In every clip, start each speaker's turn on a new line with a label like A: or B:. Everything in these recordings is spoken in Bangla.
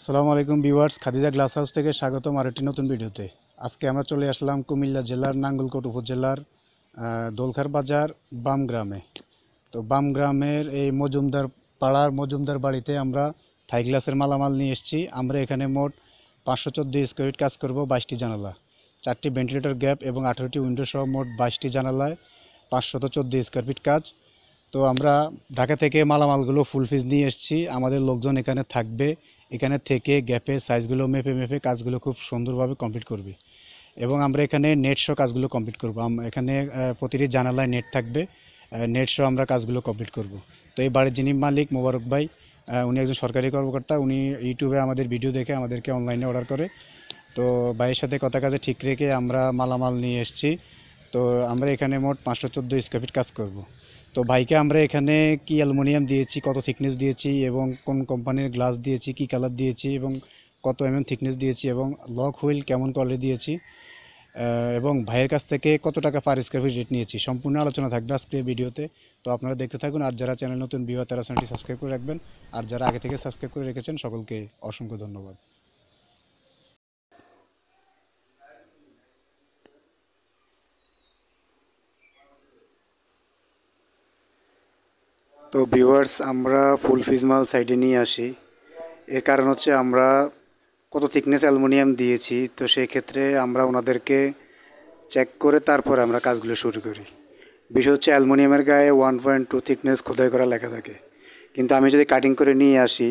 A: আসসালামু আলাইকুম ভিউয়ার্স, খাদিজা গ্লাস হাউস থেকে স্বাগতম আরেকটি নতুন ভিডিওতে। আজকে আমরা চলে আসলাম কুমিল্লা জেলার নাঙ্গলকোট উপজেলার দোলখার বাজার বাম গ্রামে। তো বাম গ্রামের এই মজুমদার পাড়ার মজুমদার বাড়িতে আমরা থাই গ্লাসের মালামাল নিয়ে এসেছি। আমরা এখানে মোট 514 স্কোয়ার ফিট কাজ করব, 22টি জানালা, 4টি ভেন্টিলেটর গ্যাপ এবং 18টি উইন্ডো সহ মোট 22টি জানালায় 514 স্কোয়ার ফিট কাজ। তো আমরা ঢাকা থেকে মালামালগুলো ফুল ফিজ নিয়ে এসেছি। আমাদের লোকজন এখানে থাকবে, এখানে থেকে গ্যাপে সাইজগুলো মেপে মেপে কাজগুলো খুব সুন্দরভাবে কমপ্লিট করবে এবং আমরা এখানে নেট সহ কাজগুলো কমপ্লিট করব। এখানে প্রতিটি জানালায় নেট থাকবে, নেট সহ আমরা কাজগুলো কমপ্লিট করব। তো এই বাড়ির যিনি মালিক মোবারক ভাই, উনি একজন সরকারি কর্মকর্তা। উনি ইউটিউবে আমাদের ভিডিও দেখে আমাদেরকে অনলাইনে অর্ডার করে। তো ভাইয়ের সাথে কথা কাজে ঠিক রেখে আমরা মালামাল নিয়ে এসেছি। তো আমরা এখানে মোট 514 স্কোয়ার ফিট কাজ করব। তো ভাইকে আমরা এখানে কি অ্যালুমিনিয়াম দিয়েছি, কত থিকনেস দিয়েছি এবং কোন কোম্পানির গ্লাস দিয়েছি, কি কালার দিয়েছি এবং কত থিকনেস দিয়েছি এবং লক হুইল কেমন কোয়ালিটি দিয়েছি এবং ভাইয়ের কাছ থেকে কত টাকা পার স্কোয়ার ফিট রেট নিয়েছি, সম্পূর্ণ আলোচনা থাকবে আজকের ভিডিওতে। তো আপনারা দেখতে থাকুন। আর যারা চ্যানেল নতুন ভিউয়ার তারা চ্যানেলটি সাবস্ক্রাইব করে রাখবেন, আর যারা আগে থেকে সাবস্ক্রাইব করে রেখেছেন সকলকে অসংখ্য ধন্যবাদ। তো ভিউয়ার্স, আমরা ফুল ফিজ মাল সাইডে নিয়ে আসি। এর কারণ হচ্ছে আমরা কত থিকনেস অ্যালুমিনিয়াম দিয়েছি, তো সেই ক্ষেত্রে আমরা ওনাদেরকে চেক করে তারপরে আমরা কাজগুলো শুরু করি। বিষয় হচ্ছে অ্যালুমিনিয়ামের গায়ে 1.2 থিকনেস খোদাই করা লেখা থাকে, কিন্তু আমি যদি কাটিং করে নিয়ে আসি,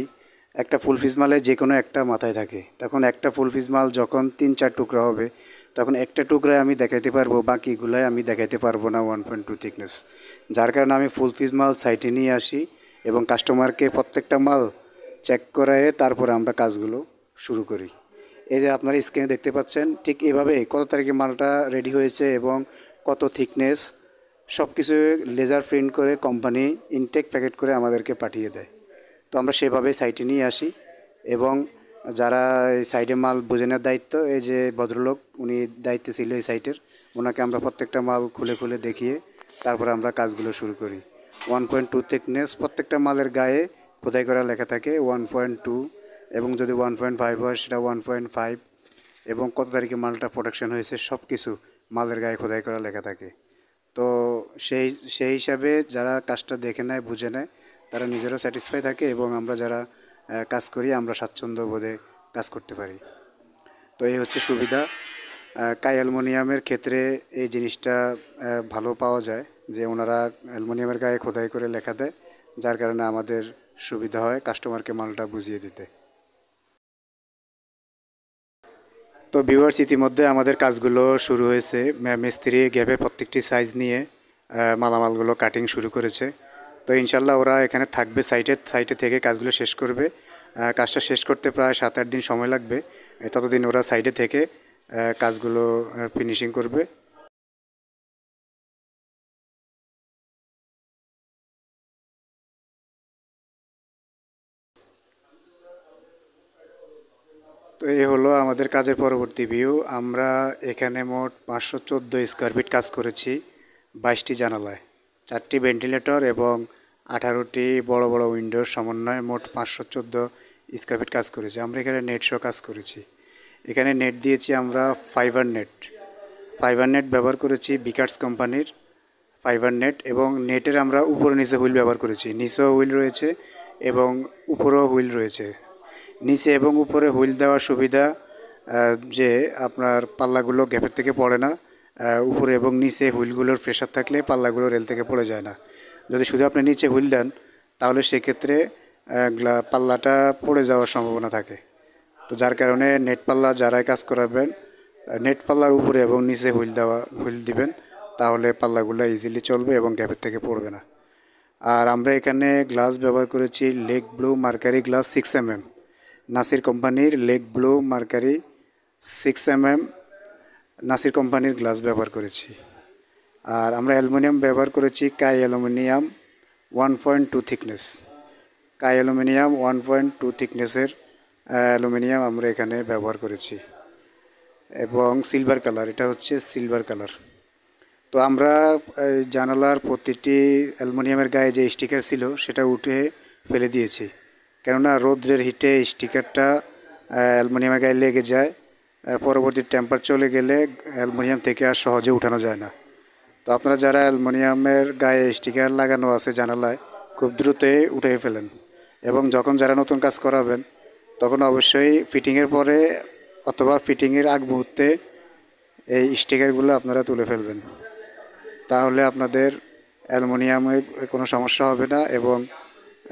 A: একটা ফুল ফিজ মালে যে কোনো একটা মাথায় থাকে, তখন একটা ফুল ফিজ মাল যখন 3-4 টুকরা হবে, তখন একটা টুকরায় আমি দেখাইতে পারবো, বাকিগুলোয় আমি দেখাইতে পারবো না 1.2 থিকনেস। যার কারণে আমি ফুল ফিজ মাল সাইটে নিয়ে আসি এবং কাস্টমারকে প্রত্যেকটা মাল চেক করায় তারপরে আমরা কাজগুলো শুরু করি। এই যে আপনারা স্ক্রিনে দেখতে পাচ্ছেন, ঠিক এভাবে কত তারিখে মালটা রেডি হয়েছে এবং কত থিকনেস সব কিছু লেজার প্রিন্ট করে কোম্পানি ইনটেক প্যাকেট করে আমাদেরকে পাঠিয়ে দেয়। তো আমরা সেভাবে সাইটে নিয়ে আসি এবং যারা এই সাইডে মাল বুঝে নেওয়ার দায়িত্ব, এই যে ভদ্রলোক উনি দায়িত্বে ছিল এই সাইটের, ওনাকে আমরা প্রত্যেকটা মাল খুলে খুলে দেখিয়ে তারপরে আমরা কাজগুলো শুরু করি। 1.2 থিকনেস প্রত্যেকটা মালের গায়ে খোদাই করা লেখা থাকে 1.2, এবং যদি 1.5 হয় সেটা 1.5, এবং কত তারিখে মালটা প্রোডাকশন হয়েছে সব কিছু মালের গায়ে খোদাই করা লেখা থাকে। তো সেই সেই হিসাবে যারা কাজটা দেখে নেয়, বুঝে নেয়, তারা নিজেরাও স্যাটিসফাই থাকে এবং আমরা যারা কাজ করি আমরা স্বাচ্ছন্দ্য বোধে কাজ করতে পারি। তো এই হচ্ছে সুবিধা। কাই অ্যালুমিনিয়ামের ক্ষেত্রে এই জিনিসটা ভালো পাওয়া যায় যে ওনারা অ্যালুমিনিয়ামের গায়ে খোদাই করে লেখা দেয়, যার কারণে আমাদের সুবিধা হয় কাস্টমারকে মালটা বুঝিয়ে দিতে। তো ভিউয়ার্স, ইতিমধ্যে আমাদের কাজগুলো শুরু হয়েছে। মিস্ত্রি গ্যাপের প্রত্যেকটি সাইজ নিয়ে মালামালগুলো কাটিং শুরু করেছে। তো ইনশাল্লাহ ওরা এখানে থাকবে, সাইটে থেকে কাজগুলো শেষ করবে। কাজটা শেষ করতে প্রায় 7-8 দিন সময় লাগবে। ততদিন ওরা সাইডে থেকে কাজগুলো ফিনিশিং করবে। তো এই হলো আমাদের কাজের পরবর্তী ভিউ। আমরা এখানে মোট 514 স্কোয়ার ফিট কাজ করেছি, 22টি জানালায়, 4টি ভেন্টিলেটর এবং 18টি বড় বড় উইন্ডোর সমন্বয়ে মোট 514 স্কোয়ার ফিট কাজ করেছি। আমরা এখানে নেট সহ কাজ করেছি। এখানে নেট দিয়েছি আমরা ফাইবার নেট ব্যবহার করেছি, বিকার্স কোম্পানির ফাইবার নেট, এবং নেটের আমরা উপরে নিচে হুইল ব্যবহার করেছি। নিচেও হুইল রয়েছে এবং উপরেও হুইল রয়েছে। নিচে এবং উপরে হুইল দেওয়ার সুবিধা যে আপনার পাল্লাগুলো গ্যাপের থেকে পড়ে না। উপরে এবং নিচে হুইলগুলোর প্রেশার থাকলে পাল্লাগুলো রেল থেকে পড়ে যায় না। যদি শুধু আপনি নিচে হুইল দেন তাহলে সেক্ষেত্রে পাল্লাটা পড়ে যাওয়ার সম্ভাবনা থাকে। তো যার কারণে নেট পাল্লা যারাই কাজ করাবেন, নেট পাল্লার উপরে এবং নিচে হুইল দিবেন, তাহলে পাল্লাগুলো ইজিলি চলবে এবং গ্যাপের থেকে পড়বে না। আর আমরা এখানে গ্লাস ব্যবহার করেছি lake blue mercury glass 6mm, Nasir কোম্পানির lake blue mercury 6mm Nasir কোম্পানির গ্লাস ব্যবহার করেছি। আর আমরা অ্যালুমিনিয়াম ব্যবহার করেছি কাই অ্যালুমিনিয়াম 1.2 থিকনেস। কাই অ্যালুমিনিয়াম 1.2 থিকনেসের অ্যালুমিনিয়াম আমরা এখানে ব্যবহার করেছি, এবং সিলভার কালার, এটা হচ্ছে সিলভার কালার। তো আমরা জানালার প্রতিটি অ্যালুমিনিয়ামের গায়ে যে স্টিকার ছিল সেটা উঠে ফেলে দিয়েছি, কেননা রৌদ্রের হিটে স্টিকারটা অ্যালুমিনিয়ামের গায়ে লেগে যায়, পরবর্তী টেম্পার চলে গেলে অ্যালুমিনিয়াম থেকে আর সহজে উঠানো যায় না। তো আপনারা যারা অ্যালুমিনিয়ামের গায়ে স্টিকার লাগানো আছে জানালায়, খুব দ্রুতই উঠে ফেলেন। এবং যখন যারা নতুন কাজ করাবেন তখন অবশ্যই ফিটিংয়ের পরে অথবা ফিটিংয়ের আগ মুহূর্তে এই স্টিকারগুলো আপনারা তুলে ফেলবেন। তাহলে আপনাদের অ্যালুমিনিয়ামের কোনো সমস্যা হবে না এবং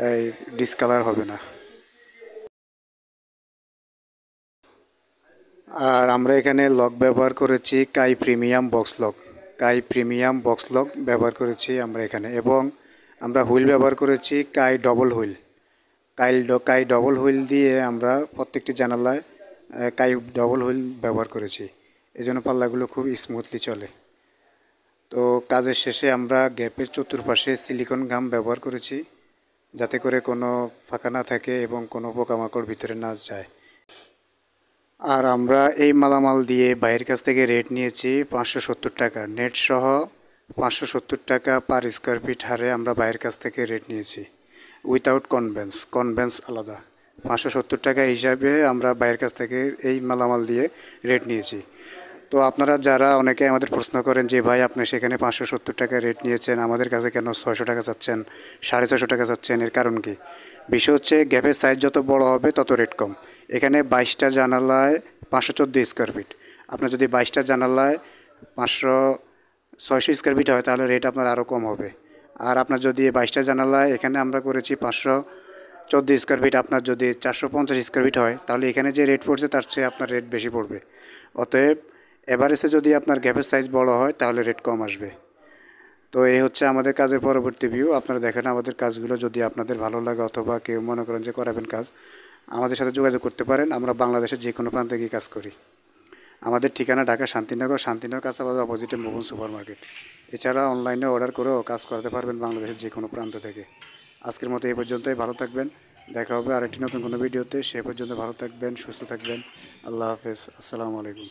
A: এই ডিসকালার হবে না। আর আমরা এখানে লক ব্যবহার করেছি কাই প্রিমিয়াম বক্স লক। কাই প্রিমিয়াম বক্স লক ব্যবহার করেছি আমরা এখানে, এবং আমরা হুইল ব্যবহার করেছি কাই ডবল হুইল। কাই ডবল হুইল দিয়ে আমরা প্রত্যেকটি জানালায় কাই ডবল হুইল ব্যবহার করেছি, এই জন্য পাল্লাগুলো খুব স্মুথলি চলে। তো কাজের শেষে আমরা গ্যাপের চতুর্পাশে সিলিকন গাম ব্যবহার করেছি, যাতে করে কোনো ফাঁকা না থাকে এবং কোনো পোকামাকড় ভিতরে না যায়। আর আমরা এই মালামাল দিয়ে বাইরের কাছ থেকে রেট নিয়েছি 570 টাকা, নেট সহ 570 টাকা পার স্কোয়ার ফিট হারে আমরা বাইরের কাছ থেকে রেট নিয়েছি, উইথাউট কনভেন্স আলাদা। 570 টাকা হিসাবে আমরা বাইরের কাছ থেকে এই মালামাল দিয়ে রেট নিয়েছি। তো আপনারা যারা অনেকে আমাদের প্রশ্ন করেন যে ভাই আপনি সেখানে 570 টাকা রেট নিয়েছেন, আমাদের কাছে কেন 600 টাকা চাচ্ছেন, 650 টাকা চাচ্ছেন, এর কারণ কি? বিষয় হচ্ছে গ্যাপের সাইজ যত বড় হবে তত রেট কম। এখানে 22টা জানালায় 514 স্কোয়ার ফিট, আপনার যদি 22টা জানালায় 600 স্কোয়ার ফিট হয় তাহলে রেট আপনার আরও কম হবে। আর আপনার যদি 22টা জানালায় এখানে আমরা করেছি 514 স্কোয়ার ফিট, আপনার যদি 450 স্কোয়ার ফিট হয় তাহলে এখানে যে রেট পড়ছে তার চেয়ে আপনার রেট বেশি পড়বে। অতএব এভারেজে যদি আপনার গ্যাপের সাইজ বড় হয় তাহলে রেট কম আসবে। তো এই হচ্ছে আমাদের কাজের পরবর্তী ভিউ। আপনারা দেখেন আমাদের কাজগুলো, যদি আপনাদের ভালো লাগে অথবা কেউ মনে করেন যে করাবেন কাজ, আমাদের সাথে যোগাযোগ করতে পারেন। আমরা বাংলাদেশের যে কোনো প্রান্তে গিয়ে কাজ করি। আমাদের ঠিকানা ঢাকা শান্তিনগর কাঁচাবাজার অপোজিটে মোহন সুপার মার্কেট। এছাড়া অনলাইনে অর্ডার করেও কাজ করাতে পারবেন বাংলাদেশের যে কোনো প্রান্ত থেকে। আজকের মতো এই পর্যন্তই, ভালো থাকবেন। দেখা হবে আরেকটি নতুন কোনো ভিডিওতে। সে পর্যন্ত ভালো থাকবেন, সুস্থ থাকবেন। আল্লাহ হাফেজ, আসসালামু আলাইকুম।